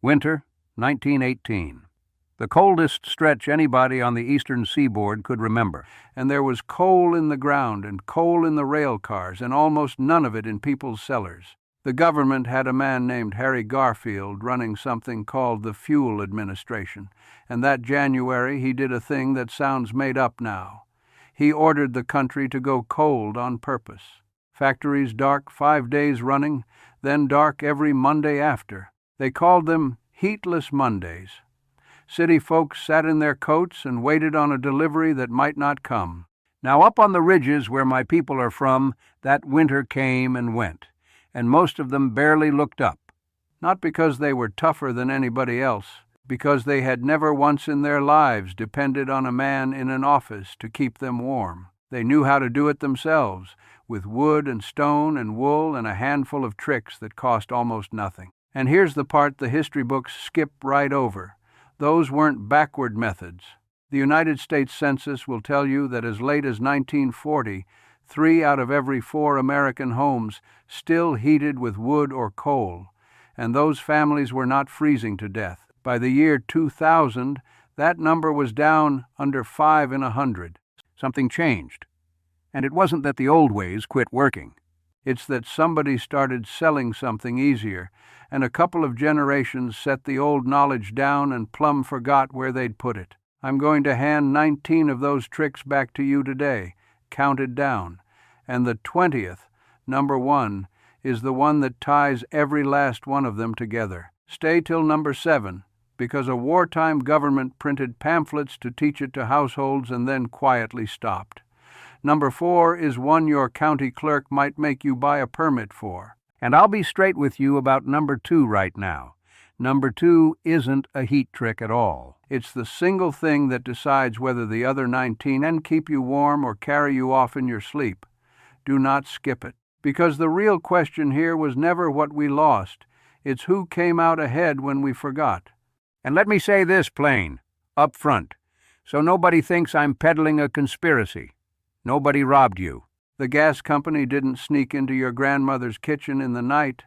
Winter, 1918. The coldest stretch anybody on the eastern seaboard could remember, and there was coal in the ground and coal in the rail cars, and almost none of it in people's cellars. The government had a man named Harry Garfield running something called the Fuel Administration, and that January he did a thing that sounds made up now. He ordered the country to go cold on purpose. Factories dark 5 days running, then dark every Monday after. They called them heatless Mondays. City folks sat in their coats and waited on a delivery that might not come. Now up on the ridges where my people are from, that winter came and went, and most of them barely looked up. Not because they were tougher than anybody else, because they had never once in their lives depended on a man in an office to keep them warm. They knew how to do it themselves, with wood and stone and wool and a handful of tricks that cost almost nothing. And here's the part the history books skip right over. Those weren't backward methods. The United States Census will tell you that as late as 1940, 3 out of every 4 American homes still heated with wood or coal, and those families were not freezing to death. By the year 2000, that number was down under 5 in 100. Something changed. And it wasn't that the old ways quit working. It's that somebody started selling something easier, and a couple of generations set the old knowledge down and plumb forgot where they'd put it. I'm going to hand 19 of those tricks back to you today, counted down, and the 20th, number 1, is the one that ties every last one of them together. Stay till number 7, because a wartime government printed pamphlets to teach it to households and then quietly stopped. Number 4 is one your county clerk might make you buy a permit for. And I'll be straight with you about number 2 right now. Number 2 isn't a heat trick at all. It's the single thing that decides whether the other 19 can keep you warm or carry you off in your sleep. Do not skip it, because the real question here was never what we lost. It's who came out ahead when we forgot. And let me say this plain, up front, so nobody thinks I'm peddling a conspiracy. Nobody robbed you. The gas company didn't sneak into your grandmother's kitchen in the night.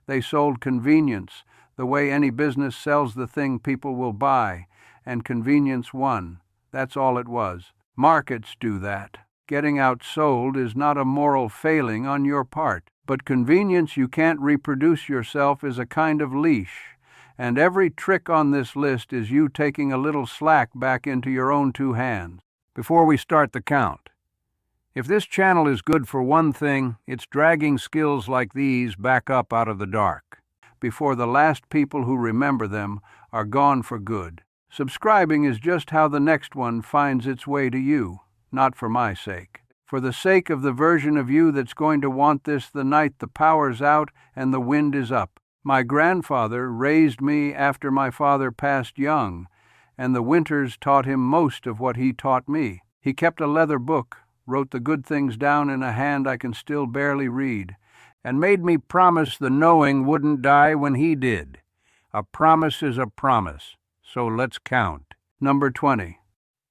They sold convenience, the way any business sells the thing people will buy, and convenience won. That's all it was. Markets do that. Getting outsold is not a moral failing on your part, but convenience you can't reproduce yourself is a kind of leash, and every trick on this list is you taking a little slack back into your own 2 hands. Before we start the count, if this channel is good for one thing, it's dragging skills like these back up out of the dark, before the last people who remember them are gone for good. Subscribing is just how the next one finds its way to you, not for my sake. For the sake of the version of you that's going to want this the night the power's out and the wind is up. My grandfather raised me after my father passed young, and the winters taught him most of what he taught me. He kept a leather book, wrote the good things down in a hand I can still barely read, and made me promise the knowing wouldn't die when he did. A promise is a promise, so let's count. Number 20.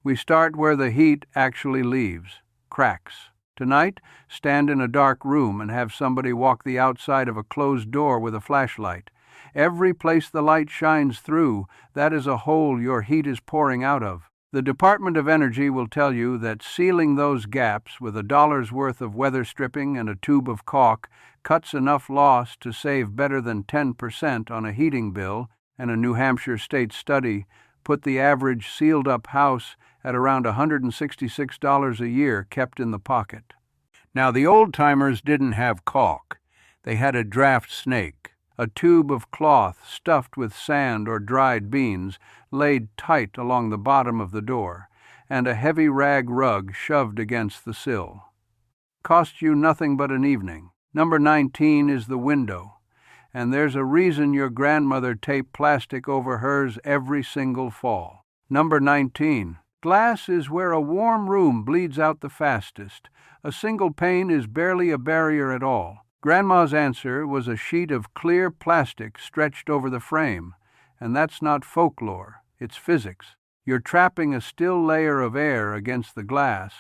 We start where the heat actually leaves, cracks. Tonight, stand in a dark room and have somebody walk the outside of a closed door with a flashlight. Every place the light shines through, that is a hole your heat is pouring out of. The Department of Energy will tell you that sealing those gaps with $1's worth of weather stripping and a tube of caulk cuts enough loss to save better than 10% on a heating bill, and a New Hampshire state study put the average sealed-up house at around $166 a year kept in the pocket. Now, the old-timers didn't have caulk. They had a draft snake, a tube of cloth stuffed with sand or dried beans laid tight along the bottom of the door, and a heavy rag rug shoved against the sill. Cost you nothing but an evening. Number 19 is the window, and there's a reason your grandmother taped plastic over hers every single fall. Number 19. Glass is where a warm room bleeds out the fastest. A single pane is barely a barrier at all. Grandma's answer was a sheet of clear plastic stretched over the frame, and that's not folklore, it's physics. You're trapping a still layer of air against the glass,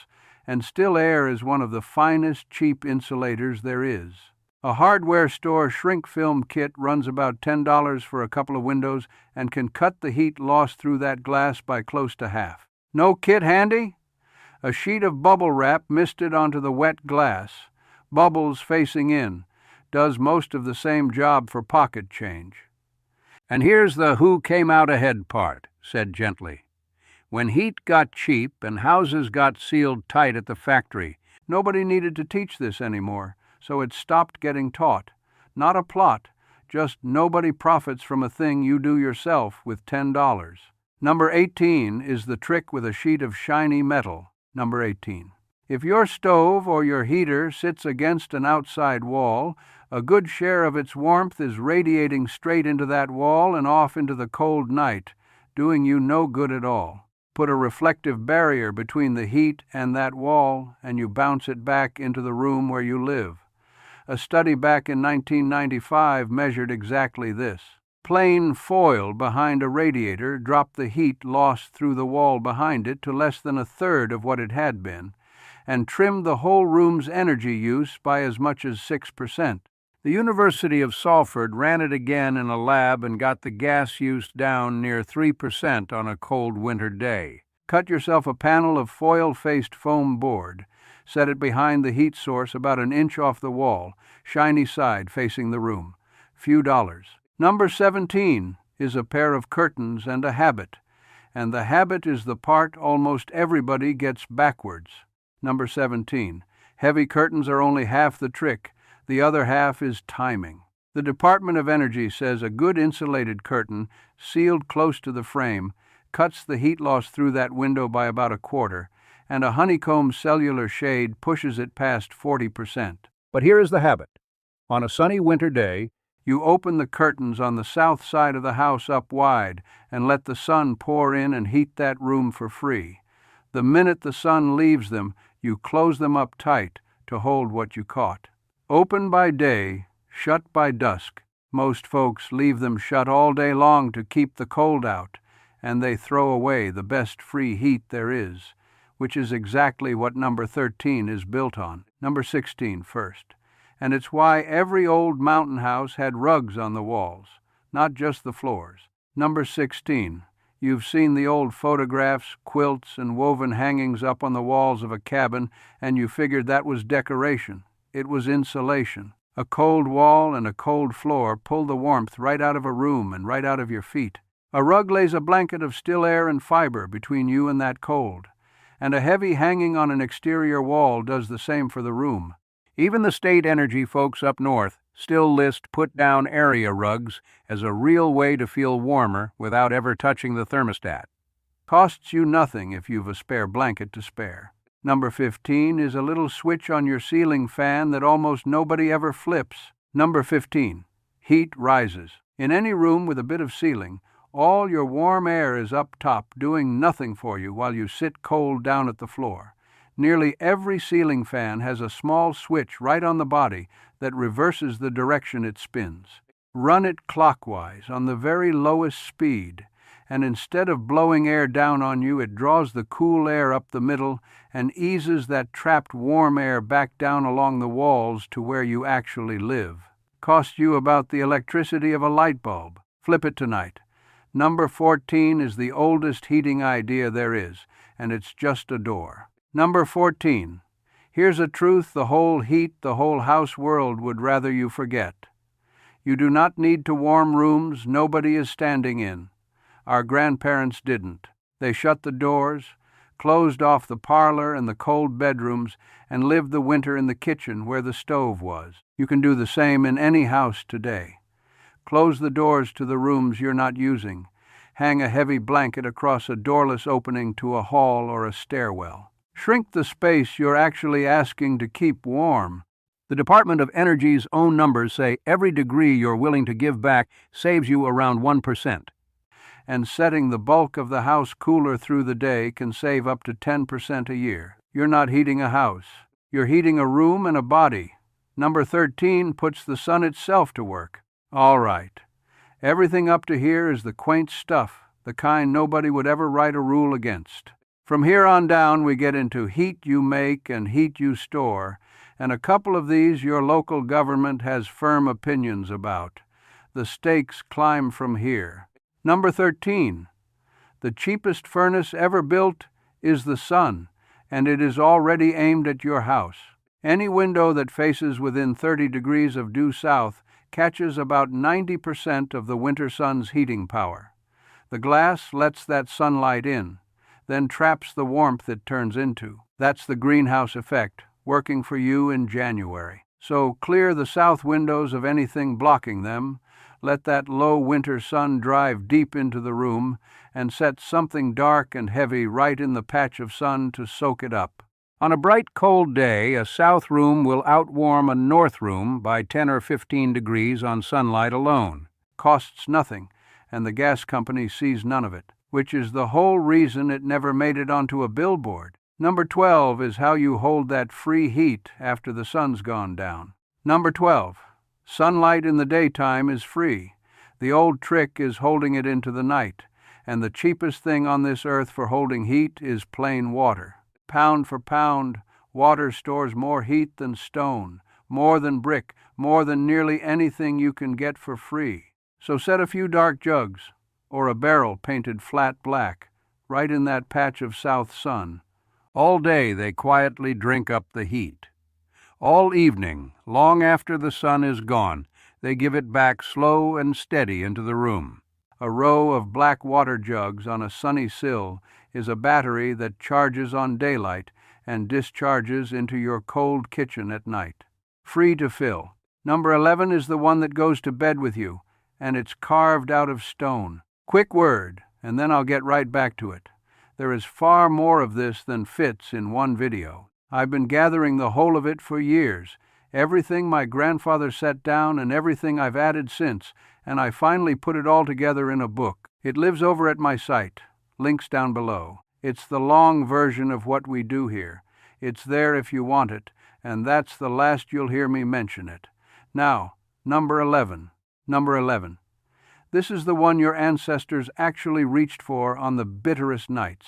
and still air is one of the finest cheap insulators there is. A hardware store shrink film kit runs about $10 for a couple of windows and can cut the heat lost through that glass by close to half. No kit handy? A sheet of bubble wrap misted onto the wet glass, bubbles facing in, does most of the same job for pocket change. And here's the who came out ahead part, said gently. When heat got cheap and houses got sealed tight at the factory, nobody needed to teach this anymore, so it stopped getting taught. Not a plot, just nobody profits from a thing you do yourself with $10. Number 18 is the trick with a sheet of shiny metal. Number 18. If your stove or your heater sits against an outside wall, a good share of its warmth is radiating straight into that wall and off into the cold night, doing you no good at all. Put a reflective barrier between the heat and that wall, and you bounce it back into the room where you live. A study back in 1995 measured exactly this. Plain foil behind a radiator dropped the heat lost through the wall behind it to less than a third of what it had been, and trimmed the whole room's energy use by as much as 6%. The University of Salford ran it again in a lab and got the gas use down near 3% on a cold winter day. Cut yourself a panel of foil-faced foam board. Set it behind the heat source about an inch off the wall, shiny side facing the room. Few dollars. Number 17 is a pair of curtains and a habit, and the habit is the part almost everybody gets backwards. Number 17. Heavy curtains are only half the trick. The other half is timing. The Department of Energy says a good insulated curtain, sealed close to the frame, cuts the heat loss through that window by about a quarter, and a honeycomb cellular shade pushes it past 40%. But here is the habit. On a sunny winter day, you open the curtains on the south side of the house up wide and let the sun pour in and heat that room for free. The minute the sun leaves them, you close them up tight to hold what you caught. Open by day, shut by dusk. Most folks leave them shut all day long to keep the cold out, and they throw away the best free heat there is, which is exactly what number 13 is built on. Number 16 first. And it's why every old mountain house had rugs on the walls, not just the floors. Number 16. You've seen the old photographs, quilts, and woven hangings up on the walls of a cabin, and you figured that was decoration. It was insulation. A cold wall and a cold floor pull the warmth right out of a room and right out of your feet. A rug lays a blanket of still air and fiber between you and that cold, and a heavy hanging on an exterior wall does the same for the room. Even the state energy folks up north still list put-down area rugs as a real way to feel warmer without ever touching the thermostat. Costs you nothing if you've a spare blanket to spare. Number 15 is a little switch on your ceiling fan that almost nobody ever flips. Number 15. Heat rises. In any room with a bit of ceiling, all your warm air is up top doing nothing for you while you sit cold down at the floor. Nearly every ceiling fan has a small switch right on the body that reverses the direction it spins. Run it clockwise on the very lowest speed, and instead of blowing air down on you, it draws the cool air up the middle and eases that trapped warm air back down along the walls to where you actually live. Costs you about the electricity of a light bulb. Flip it tonight. Number 14 is the oldest heating idea there is, and it's just a door. Number 14. Here's a truth the whole house world would rather you forget. You do not need to warm rooms nobody is standing in. Our grandparents didn't. They shut the doors, closed off the parlor and the cold bedrooms, and lived the winter in the kitchen where the stove was. You can do the same in any house today. Close the doors to the rooms you're not using. Hang a heavy blanket across a doorless opening to a hall or a stairwell. Shrink the space you're actually asking to keep warm. The Department of Energy's own numbers say every degree you're willing to give back saves you around 1%. And setting the bulk of the house cooler through the day can save up to 10% a year. You're not heating a house. You're heating a room and a body. Number 13 puts the sun itself to work. All right. Everything up to here is the quaint stuff, the kind nobody would ever write a rule against. From here on down, we get into heat you make and heat you store, and a couple of these your local government has firm opinions about. The stakes climb from here. Number 13. The cheapest furnace ever built is the sun, and it is already aimed at your house. Any window that faces within 30 degrees of due south catches about 90% of the winter sun's heating power. The glass lets that sunlight in, then traps the warmth it turns into. That's the greenhouse effect, working for you in January. So clear the south windows of anything blocking them, let that low winter sun drive deep into the room, and set something dark and heavy right in the patch of sun to soak it up. On a bright, cold day, a south room will outwarm a north room by 10 or 15 degrees on sunlight alone. Costs nothing, and the gas company sees none of it, which is the whole reason it never made it onto a billboard. Number 12 is how you hold that free heat after the sun's gone down. Number 12. Sunlight in the daytime is free. The old trick is holding it into the night, and the cheapest thing on this earth for holding heat is plain water. Pound for pound, water stores more heat than stone, more than brick, more than nearly anything you can get for free. So set a few dark jugs, or a barrel painted flat black, right in that patch of south sun. All day they quietly drink up the heat. All evening, long after the sun is gone, they give it back slow and steady into the room. A row of black water jugs on a sunny sill is a battery that charges on daylight and discharges into your cold kitchen at night. Free to fill. Number 11 is the one that goes to bed with you, and it's carved out of stone. Quick word, and then I'll get right back to it. There is far more of this than fits in one video. I've been gathering the whole of it for years, everything my grandfather set down and everything I've added since, and I finally put it all together in a book. It lives over at my site. Links down below. It's the long version of what we do here. It's there if you want it, and that's the last you'll hear me mention it. Now, number 11. Number 11. This is the one your ancestors actually reached for on the bitterest nights.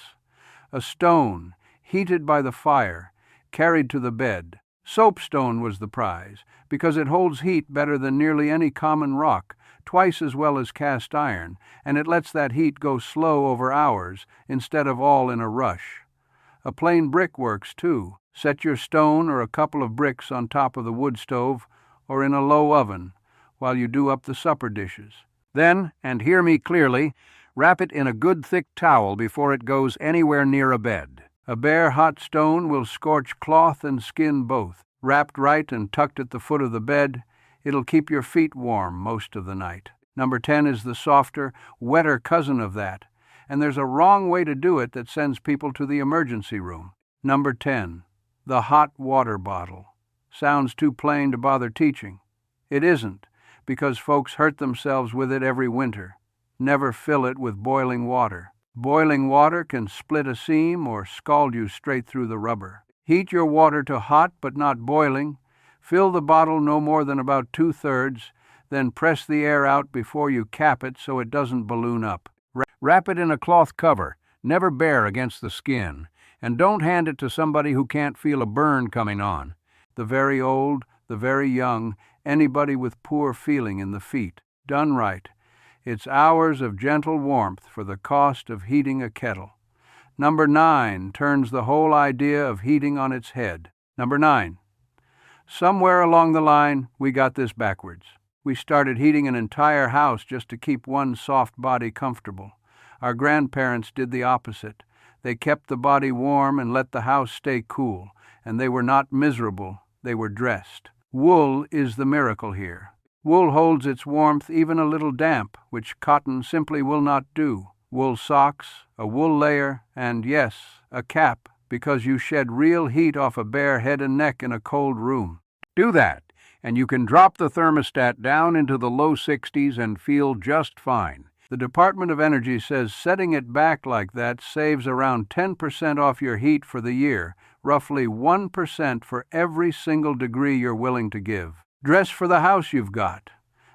A stone, heated by the fire, carried to the bed. Soapstone was the prize, because it holds heat better than nearly any common rock, twice as well as cast iron, and it lets that heat go slow over hours instead of all in a rush. A plain brick works, too. Set your stone or a couple of bricks on top of the wood stove or in a low oven while you do up the supper dishes. Then, and hear me clearly, wrap it in a good thick towel before it goes anywhere near a bed. A bare hot stone will scorch cloth and skin both. Wrapped right and tucked at the foot of the bed, it'll keep your feet warm most of the night. Number 10 is the softer, wetter cousin of that, and there's a wrong way to do it that sends people to the emergency room. Number 10, the hot water bottle. Sounds too plain to bother teaching. It isn't, because folks hurt themselves with it every winter. Never fill it with boiling water. Boiling water can split a seam or scald you straight through the rubber. Heat your water to hot but not boiling. Fill the bottle no more than about 2/3, then press the air out before you cap it so it doesn't balloon up. Wrap it in a cloth cover, never bare against the skin, and don't hand it to somebody who can't feel a burn coming on. The very old, the very young, anybody with poor feeling in the feet. Done right. It's hours of gentle warmth for the cost of heating a kettle. Number 9 turns the whole idea of heating on its head. Number 9. Somewhere along the line, we got this backwards. We started heating an entire house just to keep one soft body comfortable. Our grandparents did the opposite. They kept the body warm and let the house stay cool, and they were not miserable, they were dressed. Wool is the miracle here. Wool holds its warmth even a little damp, which cotton simply will not do. Wool socks, a wool layer, and yes, a cap, because you shed real heat off a bare head and neck in a cold room. Do that, and you can drop the thermostat down into the low 60s and feel just fine. The Department of Energy says setting it back like that saves around 10% off your heat for the year, roughly 1% for every single degree you're willing to give. Dress for the house you've got.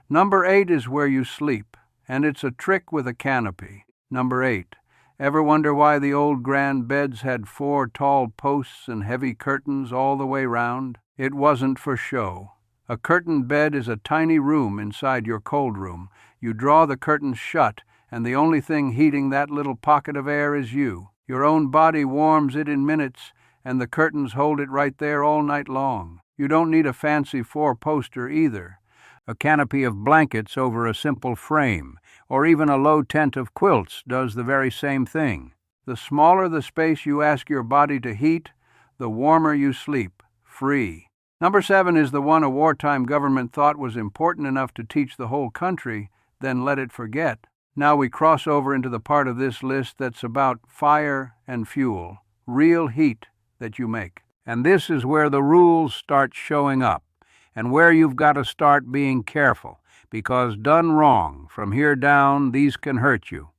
Number 8 is where you sleep, and it's a trick with a canopy. Number 8. Ever wonder why the old grand beds had 4 tall posts and heavy curtains all the way round? It wasn't for show. A curtained bed is a tiny room inside your cold room. You draw the curtains shut, and the only thing heating that little pocket of air is you. Your own body warms it in minutes, and the curtains hold it right there all night long. You don't need a fancy 4-poster either. A canopy of blankets over a simple frame, or even a low tent of quilts, does the very same thing. The smaller the space you ask your body to heat, the warmer you sleep, free. Number 7 is the one a wartime government thought was important enough to teach the whole country, then let it forget. Now we cross over into the part of this list that's about fire and fuel, real heat that you make. And this is where the rules start showing up, and where you've got to start being careful, because done wrong, from here down, these can hurt you.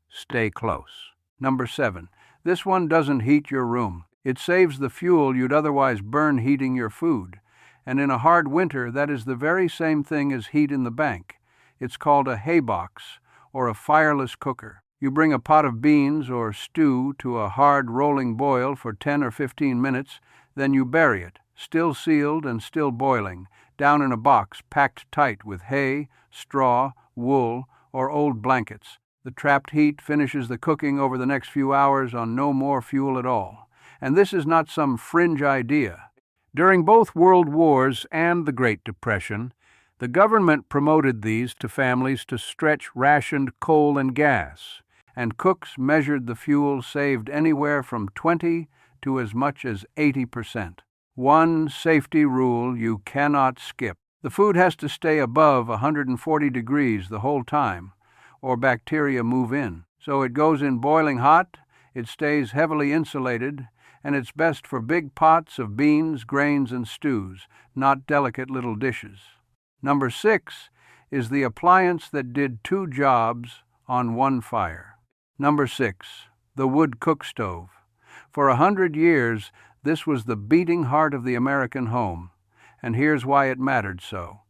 Stay close. Number 7. This one doesn't heat your room. It saves the fuel you'd otherwise burn heating your food. And in a hard winter, that is the very same thing as heat in the bank. It's called a hay box, or a fireless cooker. You bring a pot of beans or stew to a hard rolling boil for 10 or 15 minutes, then you bury it, still sealed and still boiling, down in a box packed tight with hay, straw, wool, or old blankets. The trapped heat finishes the cooking over the next few hours on no more fuel at all. And this is not some fringe idea. During both World Wars and the Great Depression, the government promoted these to families to stretch rationed coal and gas, and cooks measured the fuel saved anywhere from 20 to as much as 80%. One safety rule you cannot skip. The food has to stay above 140 degrees the whole time, or bacteria move in. So it goes in boiling hot, it stays heavily insulated, and it's best for big pots of beans, grains, and stews, not delicate little dishes. Number 6 is the appliance that did 2 jobs on one fire. Number 6, the wood cookstove. For 100 years, this was the beating heart of the American home, and here's why it mattered so.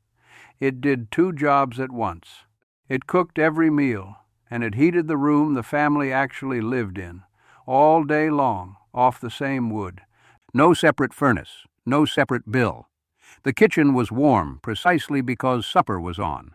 It did 2 jobs at once. It cooked every meal, and it heated the room the family actually lived in, all day long, off the same wood. No separate furnace, no separate bill. The kitchen was warm precisely because supper was on.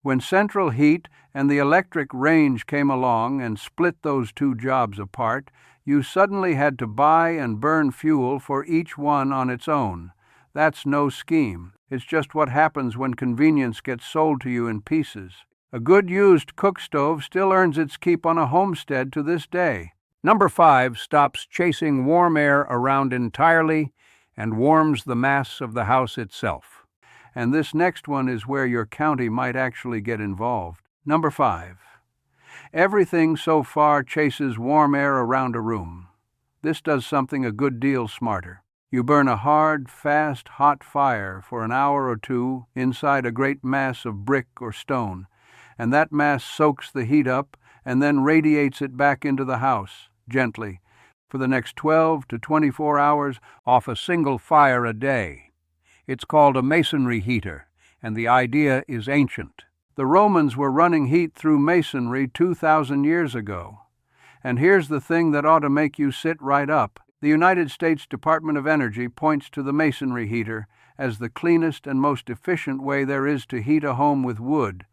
When central heat and the electric range came along and split those 2 jobs apart, you suddenly had to buy and burn fuel for each one on its own. That's no scheme. It's just what happens when convenience gets sold to you in pieces. A good used cookstove still earns its keep on a homestead to this day. Number 5 stops chasing warm air around entirely and warms the mass of the house itself. And this next one is where your county might actually get involved. Number 5. Everything so far chases warm air around a room. This does something a good deal smarter. You burn a hard, fast, hot fire for an hour or 2 inside a great mass of brick or stone, and that mass soaks the heat up and then radiates it back into the house, gently, for the next 12 to 24 hours off a single fire a day. It's called a masonry heater, and the idea is ancient. The Romans were running heat through masonry 2,000 years ago. And here's the thing that ought to make you sit right up. The United States Department of Energy points to the masonry heater as the cleanest and most efficient way there is to heat a home with wood,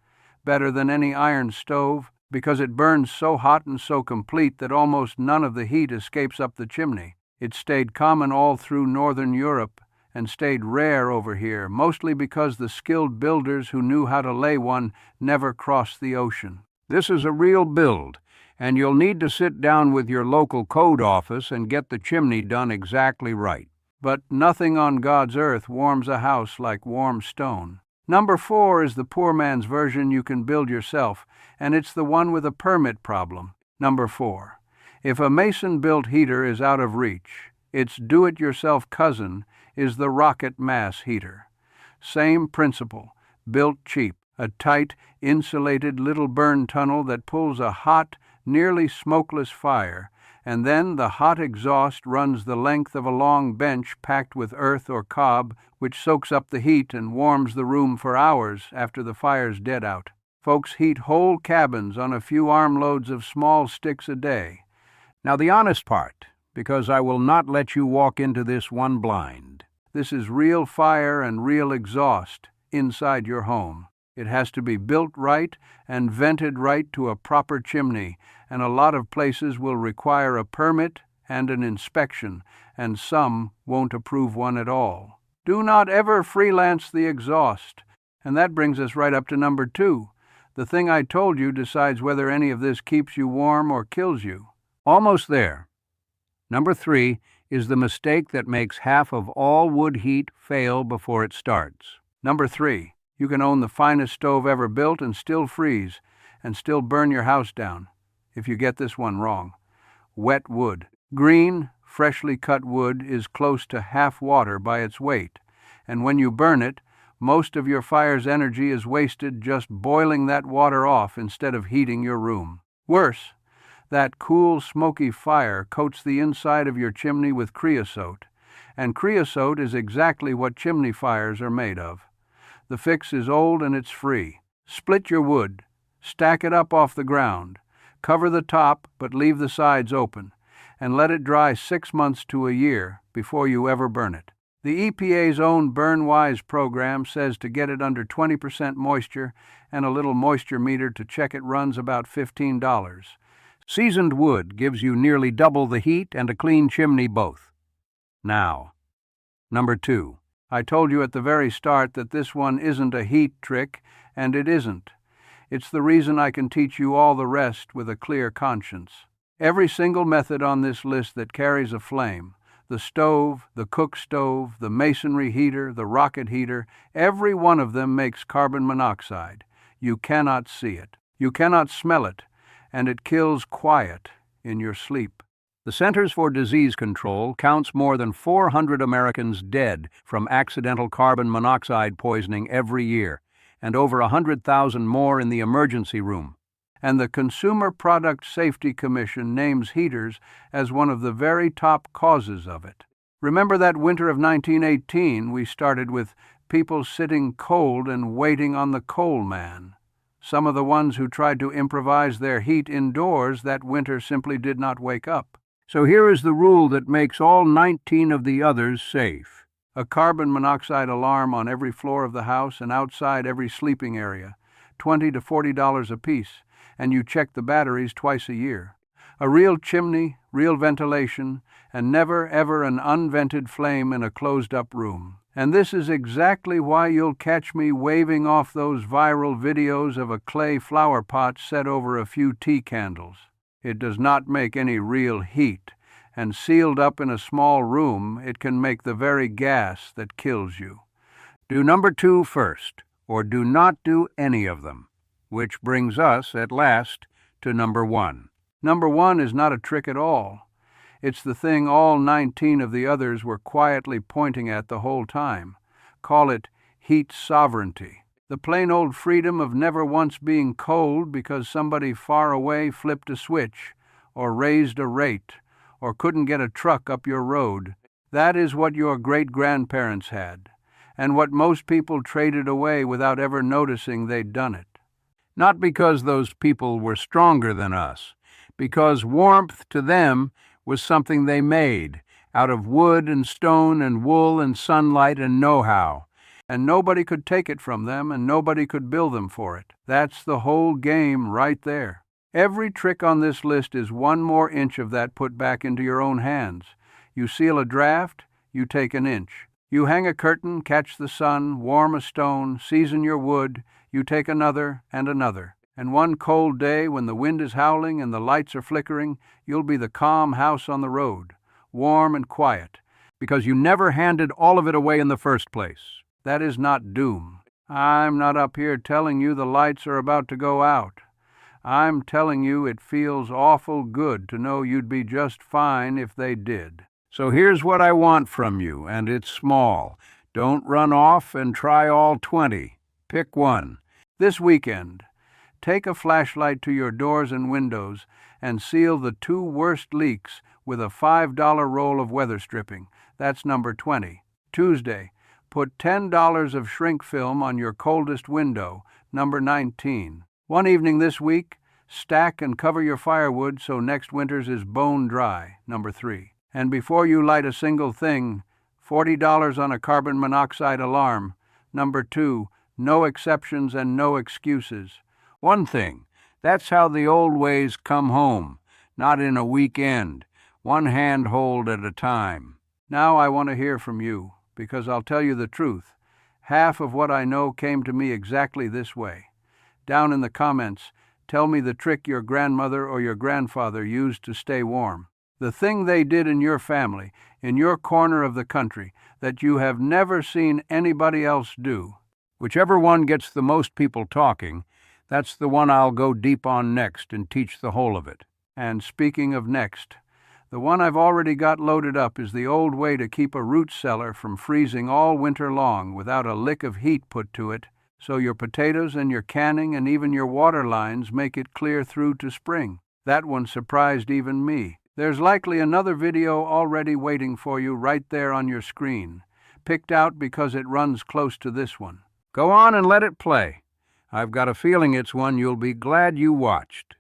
better than any iron stove, because it burns so hot and so complete that almost none of the heat escapes up the chimney. It stayed common all through northern Europe and stayed rare over here, mostly because the skilled builders who knew how to lay one never crossed the ocean. This is a real build, and you'll need to sit down with your local code office and get the chimney done exactly right. But nothing on God's earth warms a house like warm stone. Number 4 is the poor man's version you can build yourself, and it's the one with a permit problem. Number 4. If a mason-built heater is out of reach, its do-it-yourself cousin is the rocket mass heater. Same principle, built cheap, a tight, insulated little burn tunnel that pulls a hot, nearly smokeless fire, and then the hot exhaust runs the length of a long bench packed with earth or cob, which soaks up the heat and warms the room for hours after the fire's dead out. Folks heat whole cabins on a few armloads of small sticks a day. Now the honest part, because I will not let you walk into this one blind. This is real fire and real exhaust inside your home. It has to be built right and vented right to a proper chimney, and a lot of places will require a permit and an inspection, and some won't approve one at all. Do not ever freelance the exhaust. And that brings us right up to number 2. The thing I told you decides whether any of this keeps you warm or kills you. Almost there. Number 3 is the mistake that makes half of all wood heat fail before it starts. Number 3, you can own the finest stove ever built and still freeze, and still burn your house down, if you get this one wrong. Wet wood. Green, freshly cut wood is close to half water by its weight, and when you burn it, most of your fire's energy is wasted just boiling that water off instead of heating your room. Worse, that cool, smoky fire coats the inside of your chimney with creosote, and creosote is exactly what chimney fires are made of. The fix is old and it's free. Split your wood, stack it up off the ground, cover the top but leave the sides open, and let it dry 6 months to a year before you ever burn it. The EPA's own Burn Wise program says to get it under 20% moisture, and a little moisture meter to check it runs about $15. Seasoned wood gives you nearly double the heat and a clean chimney both. Now, number 2. I told you at the very start that this one isn't a heat trick, and it isn't. It's the reason I can teach you all the rest with a clear conscience. Every single method on this list that carries a flame, the stove, the cook stove, the masonry heater, the rocket heater, every one of them makes carbon monoxide. You cannot see it. You cannot smell it, and it kills quiet in your sleep. The Centers for Disease Control counts more than 400 Americans dead from accidental carbon monoxide poisoning every year, and over 100,000 more in the emergency room. And the Consumer Product Safety Commission names heaters as one of the very top causes of it. Remember that winter of 1918 we started with people sitting cold and waiting on the coal man. Some of the ones who tried to improvise their heat indoors that winter simply did not wake up. So here is the rule that makes all 19 of the others safe. A carbon monoxide alarm on every floor of the house and outside every sleeping area, $20 to $40 apiece, and you check the batteries twice a year. A real chimney, real ventilation, and never ever an unvented flame in a closed-up room. And this is exactly why you'll catch me waving off those viral videos of a clay flower pot set over a few tea candles. It does not make any real heat, and sealed up in a small room, it can make the very gas that kills you. Do number 2 first, or do not do any of them. Which brings us, at last, to number 1. Number 1 is not a trick at all. It's the thing all 19 of the others were quietly pointing at the whole time. Call it heat sovereignty. The plain old freedom of never once being cold because somebody far away flipped a switch, or raised a rate, or couldn't get a truck up your road. That is what your great-grandparents had, and what most people traded away without ever noticing they'd done it. Not because those people were stronger than us, because warmth to them was something they made out of wood and stone and wool and sunlight and know-how, and nobody could take it from them and nobody could bill them for it. That's the whole game right there. Every trick on this list is one more inch of that put back into your own hands. You seal a draft, you take an inch. You hang a curtain, catch the sun, warm a stone, season your wood, you take another and another. And one cold day when the wind is howling and the lights are flickering, you'll be the calm house on the road, warm and quiet, because you never handed all of it away in the first place. That is not doom. I'm not up here telling you the lights are about to go out. I'm telling you it feels awful good to know you'd be just fine if they did. So here's what I want from you, and it's small. Don't run off and try all 20. Pick one. This weekend, take a flashlight to your doors and windows and seal the 2 worst leaks with a $5 roll of weather stripping. That's number 20. Tuesday, put $10 of shrink film on your coldest window, number 19. One evening this week, stack and cover your firewood so next winter's is bone dry, number 3. And before you light a single thing, $40 on a carbon monoxide alarm, number 2. No exceptions and no excuses. One thing, that's how the old ways come home, not in a weekend, one handhold at a time. Now I want to hear from you, because I'll tell you the truth. Half of what I know came to me exactly this way. Down in the comments, tell me the trick your grandmother or your grandfather used to stay warm. The thing they did in your family, in your corner of the country, that you have never seen anybody else do. Whichever one gets the most people talking, that's the one I'll go deep on next and teach the whole of it. And speaking of next, the one I've already got loaded up is the old way to keep a root cellar from freezing all winter long without a lick of heat put to it, so your potatoes and your canning and even your water lines make it clear through to spring. That one surprised even me. There's likely another video already waiting for you right there on your screen, picked out because it runs close to this one. Go on and let it play. I've got a feeling it's one you'll be glad you watched.